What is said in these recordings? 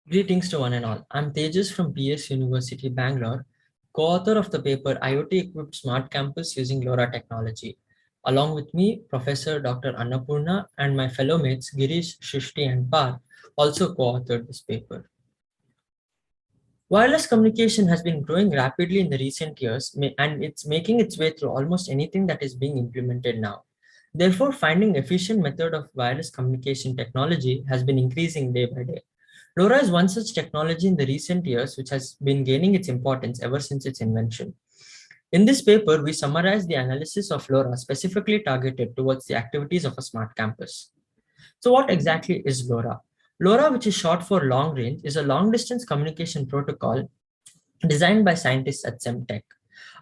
Greetings to one and all. I'm Tejas from PS University, Bangalore, co-author of the paper IoT-equipped smart campus using LoRa technology. Along with me, Professor Dr. Annapurna and my fellow mates Girish, Shrishti and Par also co-authored this paper. Wireless communication has been growing rapidly in the recent years and it's making its way through almost anything that is being implemented now. Therefore, finding efficient method of wireless communication technology has been increasing day by day. LoRa is one such technology in the recent years which has been gaining its importance ever since its invention. In this paper, we summarize the analysis of LoRa specifically targeted towards the activities of a smart campus. So what exactly is LoRa? LoRa, which is short for long range, is a long distance communication protocol designed by scientists at Semtech,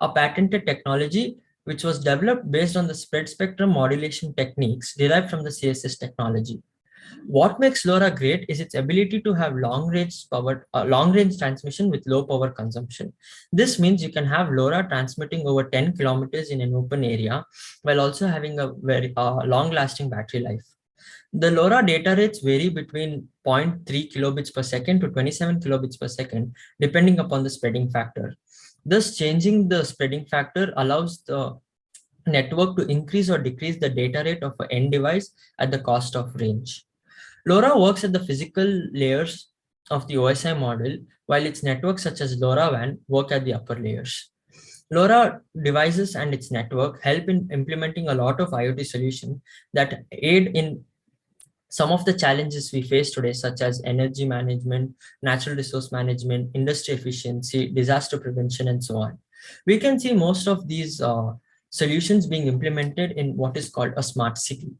a patented technology which was developed based on the spread spectrum modulation techniques derived from the CSS technology. What makes LoRa great is its ability to have long range transmission with low power consumption. This means you can have LoRa transmitting over 10 kilometers in an open area while also having a very long lasting battery life. The LoRa data rates vary between zero point 0.3 kilobits per second to 27 kilobits per second, depending upon the spreading factor. Thus, changing the spreading factor allows the network to increase or decrease the data rate of an end device at the cost of range. LoRa works at the physical layers of the OSI model, while its networks such as LoRaWAN work at the upper layers. LoRa devices and its network help in implementing a lot of IoT solutions that aid in some of the challenges we face today, such as energy management, natural resource management, industry efficiency, disaster prevention, and so on. We can see most of these solutions being implemented in what is called a smart city.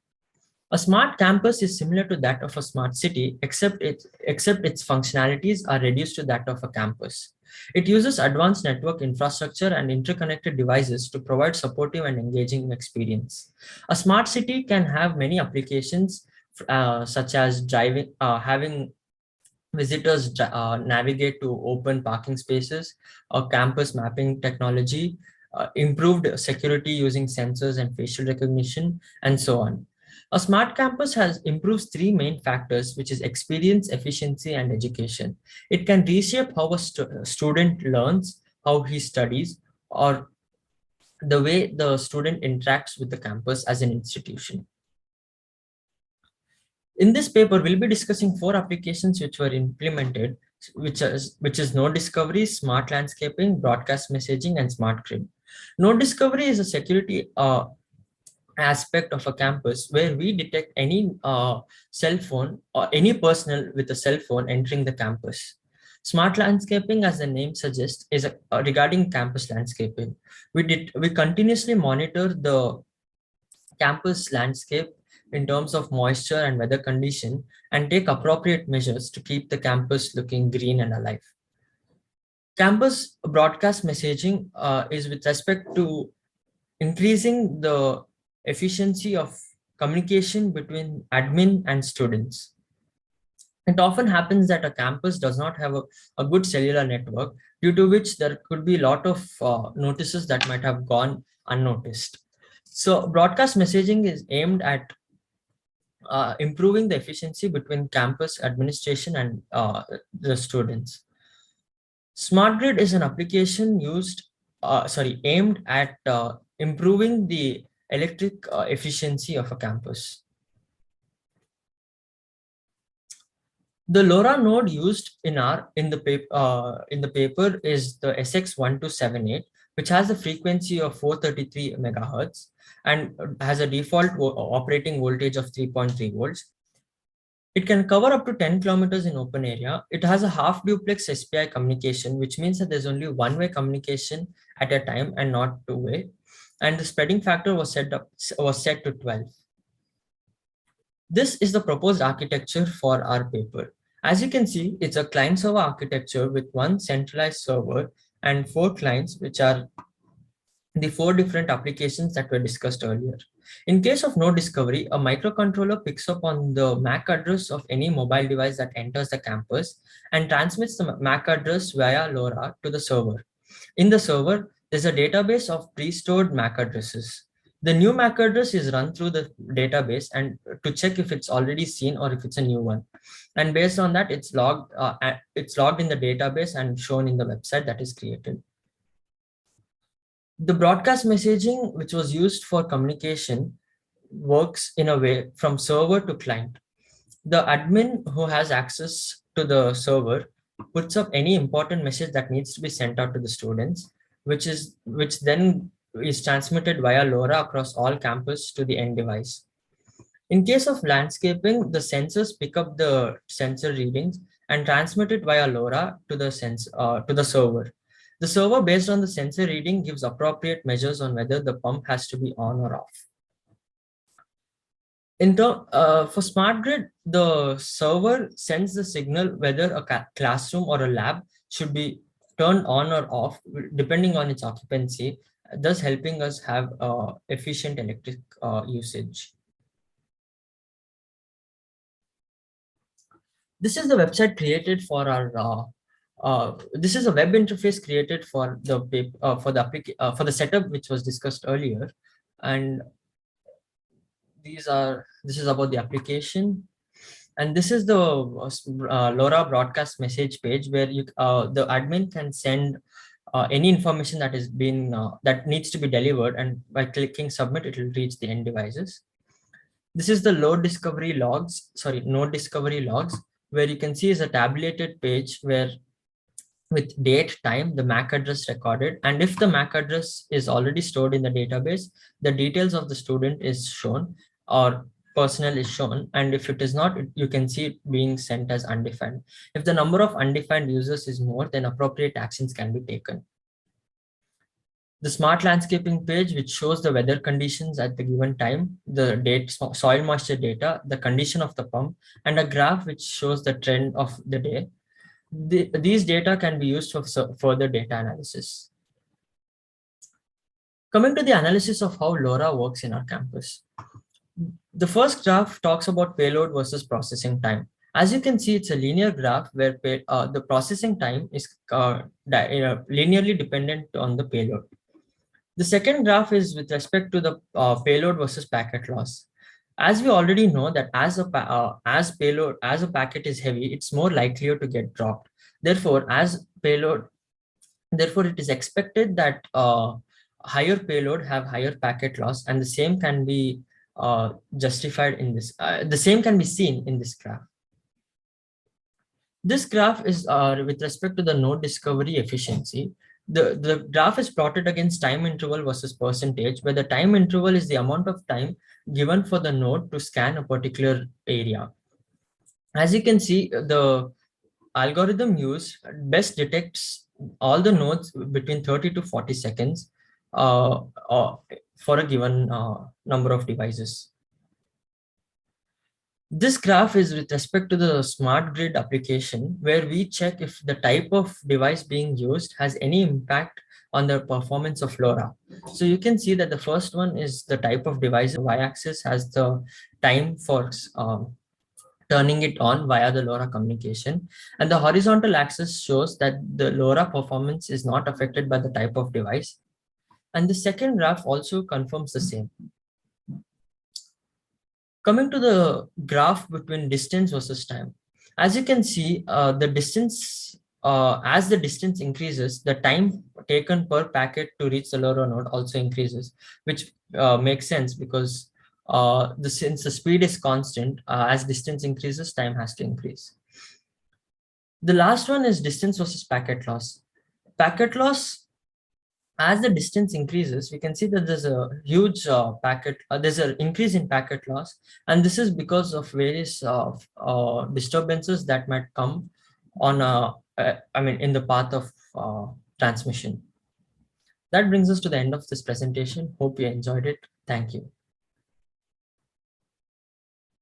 A smart campus is similar to that of a smart city, except its functionalities are reduced to that of a campus. It uses advanced network infrastructure and interconnected devices to provide supportive and engaging experience. A smart city can have many applications, such as having visitors navigate to open parking spaces, or campus mapping technology, improved security using sensors and facial recognition, and so on. A smart campus has improves three main factors, which is experience, efficiency, and education. It can reshape how a student learns, how he studies, or the way the student interacts with the campus as an institution. In this paper, we'll be discussing four applications which were implemented, which is node discovery, smart landscaping, broadcast messaging, and smart grid. Node discovery is a security aspect of a campus where we detect any cell phone or any personnel with a cell phone entering the campus. Smart landscaping, as the name suggests, is regarding campus landscaping. We continuously monitor the campus landscape in terms of moisture and weather condition and take appropriate measures to keep the campus looking green and alive. Campus broadcast messaging is with respect to increasing the efficiency of communication between admin and students. It often happens that a campus does not have a good cellular network, due to which there could be a lot of notices that might have gone unnoticed. So broadcast messaging is aimed at improving the efficiency between campus administration and the students. Smart Grid is an application aimed at improving the electric efficiency of a campus. The LoRa node used in the paper is the SX1278, which has a frequency of 433 megahertz and has a default operating voltage of 3.3 volts. It can cover up to 10 kilometers in open area. It has a half duplex SPI communication, which means that there's only one-way communication at a time and not two-way. And the spreading factor was set to 12. This is the proposed architecture for our paper. As you can see, it's a client-server architecture with one centralized server and four clients, which are the four different applications that were discussed earlier. In case of node discovery, a microcontroller picks up on the MAC address of any mobile device that enters the campus and transmits the MAC address via LoRa to the server. In the server, there's a database of pre-stored MAC addresses. The new MAC address is run through the database and to check if it's already seen or if it's a new one. And based on that, it's logged in the database and shown in the website that is created. The broadcast messaging, which was used for communication, works in a way from server to client. The admin who has access to the server puts up any important message that needs to be sent out to the students, which then is transmitted via LoRa across all campus to the end device. In case of landscaping, the sensors pick up the sensor readings and transmit it via LoRa to the server. The server, based on the sensor reading, gives appropriate measures on whether the pump has to be on or off. For smart grid, the server sends the signal whether a classroom or a lab should be turned on or off depending on its occupancy, thus helping us have efficient electric usage. This is the website created for our. This is a web interface created for the setup which was discussed earlier, and this is about the application, and this is the LoRa broadcast message page where the admin can send any information that needs to be delivered, and by clicking submit, it will reach the end devices. This is the node discovery logs, where you can see is a tabulated page where with date, time, the MAC address recorded, and if the MAC address is already stored in the database, the details of the student is shown or personnel is shown, and if it is not, you can see it being sent as undefined. If the number of undefined users is more, then appropriate actions can be taken. The smart landscaping page, which shows the weather conditions at the given time, the date, soil moisture data, the condition of the pump, and a graph which shows the trend of the day. These data can be used for further data analysis. Coming to the analysis of how LoRa works in our campus. The first graph talks about payload versus processing time. As you can see, it's a linear graph where the processing time is linearly dependent on the payload. The second graph is with respect to the payload versus packet loss. As we already know that as a packet is heavy, it's more likelier to get dropped. Therefore, it is expected that higher payload have higher packet loss, and the same can be justified in this. The same can be seen in this graph. This graph is with respect to the node discovery efficiency. The graph is plotted against time interval versus percentage, where the time interval is the amount of time given for the node to scan a particular area. As you can see, the algorithm used best detects all the nodes between 30 to 40 seconds for a given number of devices. This graph is with respect to the smart grid application, where we check if the type of device being used has any impact on the performance of LoRa. So you can see that the first one is the type of device. The y-axis has the time for turning it on via the LoRa communication, and the horizontal axis shows that the LoRa performance is not affected by the type of device. And the second graph also confirms the same. Coming to the graph between distance versus time, as you can see, as the distance increases, the time taken per packet to reach the LoRa node also increases, which makes sense because since the speed is constant, as distance increases, time has to increase. The last one is distance versus packet loss. Packet loss, as the distance increases, we can see that there's a huge there's an increase in packet loss, and this is because of various disturbances that might come on in the path of transmission. That brings us to the end of this presentation. Hope you enjoyed it. Thank you.